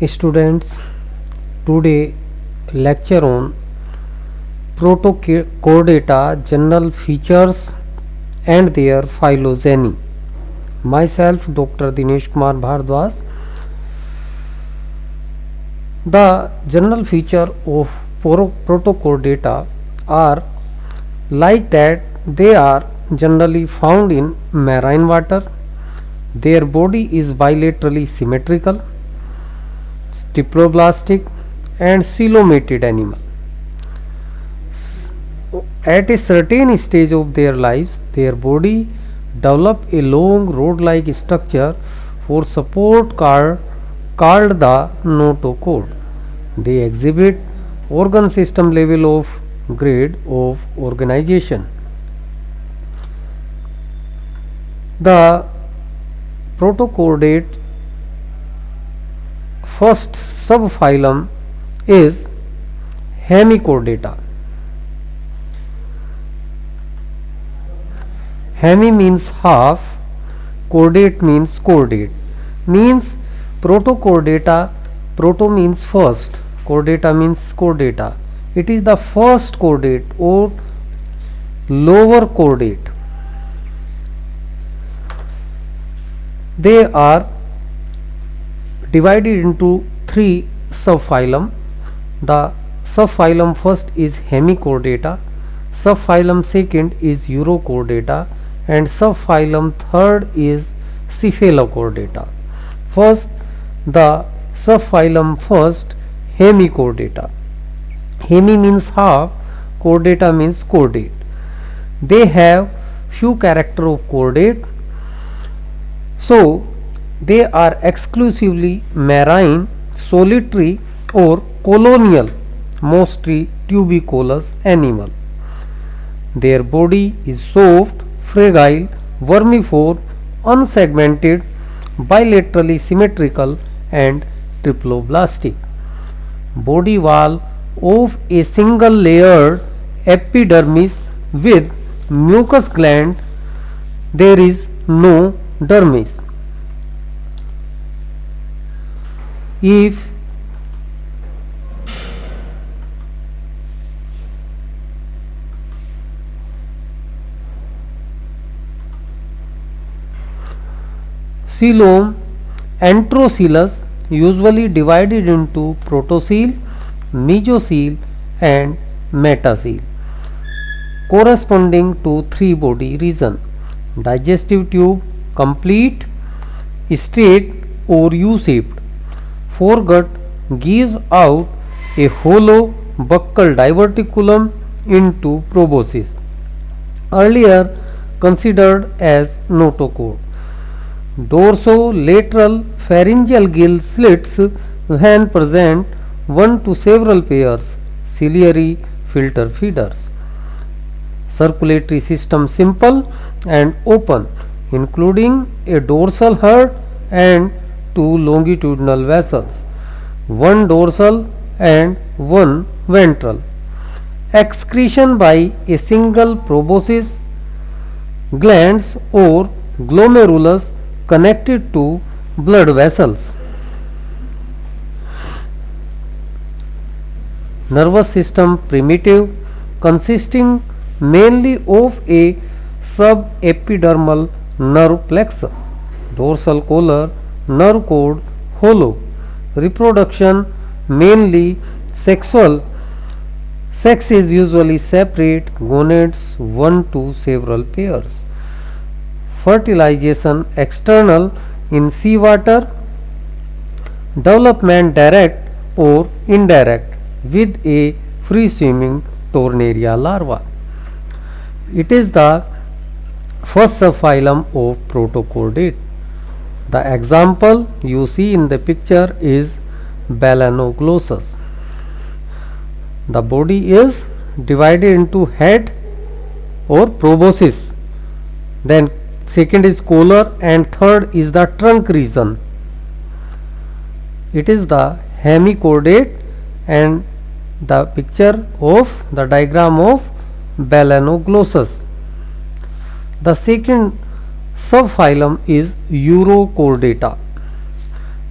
Students, today lecture on Protochordata general features and their phylogeny. Myself, Dr. Dinesh Kumar Bhardwaj. The general feature of Protochordata are like that they are generally found in marine water. Their body is bilaterally symmetrical, diploblastic and coelomated animal. At a certain stage of their lives, their body develop a long rod-like structure for support called the notochord. They exhibit organ system level of grade of organization. The protochordate first subphylum is Hemichordata. Hemi means half, chordate means chordate. Means protochordata, proto means first, chordata means chordata. It is the first chordate or lower chordate. They are divided into three subphylum. The subphylum first is Hemichordata, subphylum second is Urochordata and subphylum third is Cephalochordata. First, the subphylum first, Hemichordata. Hemi means half, chordata means chordate. They have few character of chordate. So they are exclusively marine, solitary or colonial, mostly tuberculous animal. Their body is soft, fragile, vermiform, unsegmented, bilaterally symmetrical and triploblastic. Body wall of a single layered epidermis with mucous gland. There is no dermis. If coelom antrocoelous usually divided into protocoel, mesocoel and metacoel corresponding to three body region. Digestive tube complete, straight or U-shaped. Foregut gives out a hollow buccal diverticulum into proboscis, earlier considered as notochord. Dorsolateral pharyngeal gill slits when present, one to several pairs, ciliary filter feeders. Circulatory system simple and open, including a dorsal heart and two longitudinal vessels, one dorsal and one ventral. Excretion by a single proboscis glands or glomerulus connected to blood vessels. Nervous system primitive, consisting mainly of a subepidermal nerve plexus, dorsal collar, nerve cord hollow. Reproduction mainly sexual. Sex is usually separate, gonads one to several pairs. Fertilization external in seawater. Development direct or indirect with a free swimming Tornaria larva. It is the first subphylum of protochordate. The example you see in the picture is Balanoglossus. The body is divided into head or proboscis, then second is collar and third is the trunk region. It is the hemichordate and the picture of the diagram of Balanoglossus. The second subphylum is Urochordata.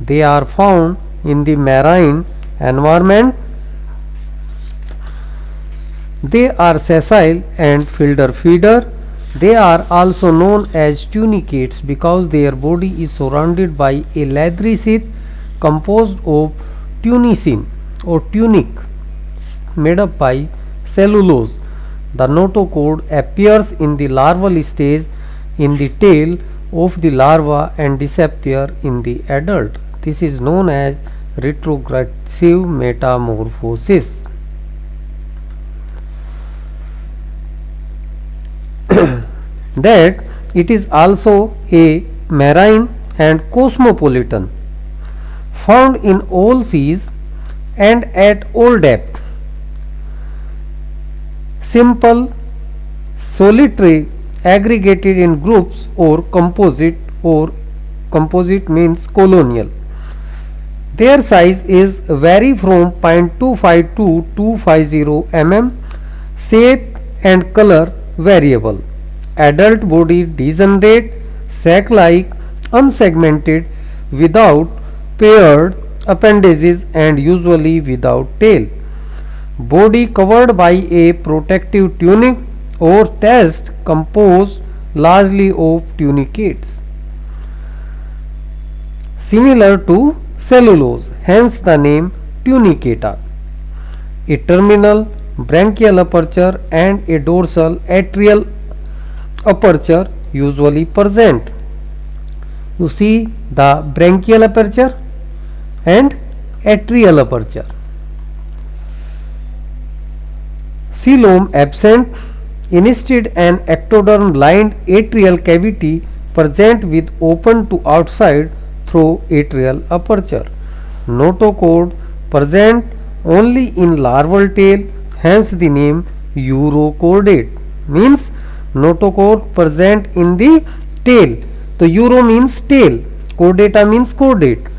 They are found in the marine environment. They are sessile and filter feeder. They are also known as tunicates because their body is surrounded by a leathery sheath composed of tunicin or tunic made up by cellulose. The notochord appears in the larval stage in the tail of the larva and disappear in the adult. This is known as retrogressive metamorphosis. That it is also a marine and cosmopolitan, found in all seas and at all depth. Simple, solitary, aggregated in groups or composite means colonial. Their size is vary from 0.25 to 250 mm, shape and color variable. Adult body degenerate, sac-like, unsegmented, without paired appendages and usually without tail. Body covered by a protective tunic or test composed largely of tunicates. Similar to cellulose, hence the name tunicata. A terminal branchial aperture and a dorsal atrial aperture usually present. You see the branchial aperture and atrial aperture. Coelom absent. Instead, an ectoderm lined atrial cavity present with open to outside through atrial aperture. Notochord present only in larval tail, hence the name urochordate. Means notochord present in the tail. So uro means tail, chordata means chordate,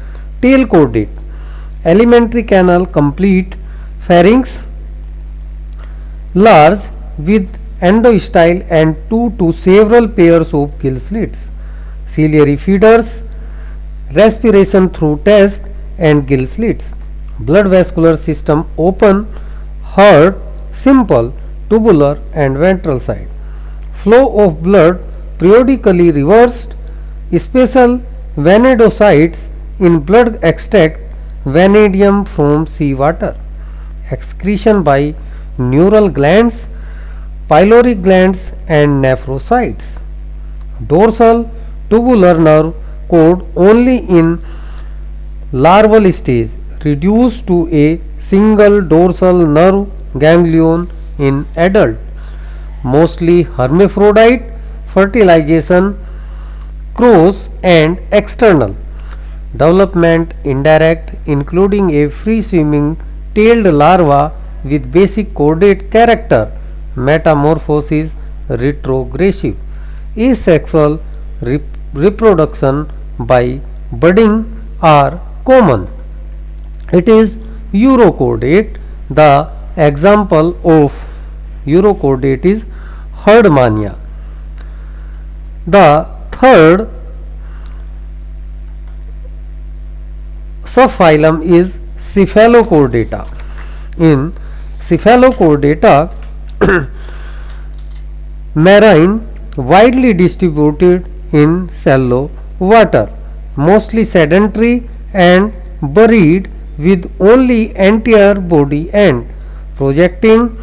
tail chordate. Alimentary canal complete, pharynx large with endostyle and 2 to several pairs of gill slits. Ciliary feeders, respiration through test and gill slits. Blood vascular system open, heart simple, tubular and ventral side. Flow of blood periodically reversed. Special vanadidocytes in blood extract vanadium from seawater. Excretion by neural glands, pyloric glands and nephrocytes. Dorsal tubular nerve cord only in larval stage, reduced to a single dorsal nerve ganglion in adult. Mostly hermaphrodite, fertilization cross and external. Development indirect, including a free swimming tailed larva with basic chordate character. Metamorphosis retrogressive. Asexual reproduction by budding are common. It is urochordate. The example of urochordate is Herdmania. The third subphylum is Cephalochordata. In Cephalochordata, marine, widely distributed in shallow water, mostly sedentary and buried with only anterior body end projecting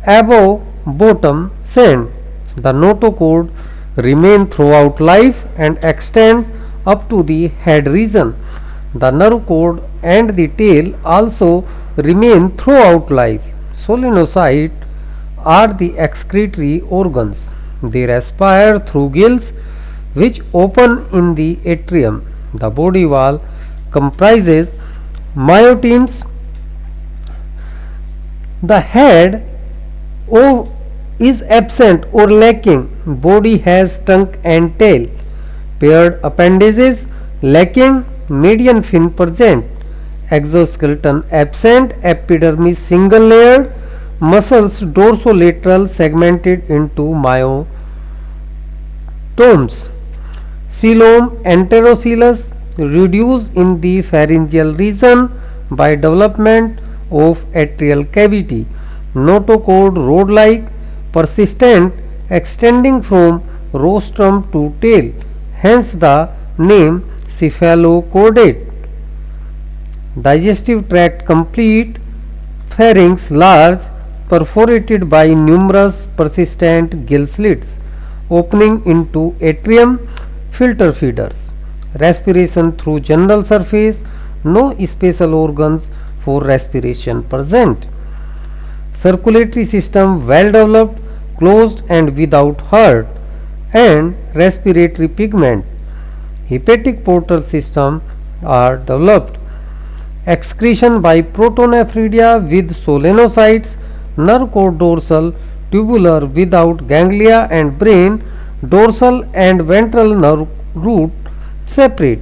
above bottom sand. The notochord remain throughout life and extend up to the head region. The nerve cord and the tail also remain throughout life. Solenocytes are the excretory organs. They respire through gills which open in the atrium. The body wall comprises myotims. The head is absent or lacking. Body has trunk and tail. Paired appendages lacking. Median fin present. Exoskeleton absent. Epidermis single layered. Muscles dorsolateral segmented into myotomes. Coelom anterocellus reduce in the pharyngeal region by development of atrial cavity. Notochord rod-like, persistent, extending from rostrum to tail, hence the name cephalochordate. Digestive tract complete, pharynx large, perforated by numerous persistent gill slits, opening into atrium, filter feeders. Respiration through general surface, no special organs for respiration present. Circulatory system well developed, closed and without heart, and respiratory pigment. Hepatic portal system are developed. Excretion by protonephridia with solenocytes, nerve cord dorsal, tubular without ganglia and brain, dorsal and ventral nerve root separate.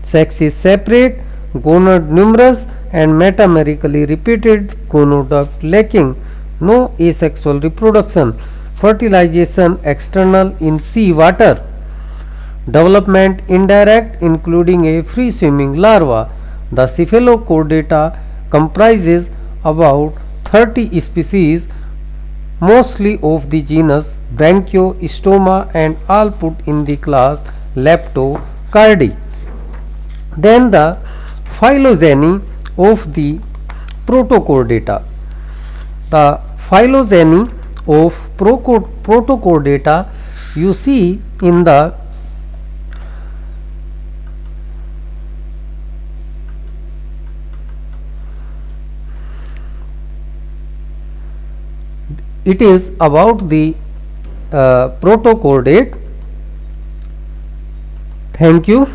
Sex is separate, gonad numerous and metamerically repeated, gonoduct lacking. No asexual reproduction. Fertilization external in sea water. Development indirect, including a free swimming larva. The Cephalochordata comprises about 30 species, mostly of the genus Branchiostoma, and all put in the class Leptocardi. Then the phylogeny of the Protochordata. The phylogeny of Protochordata you see in the it is about the protochordate. Thank you.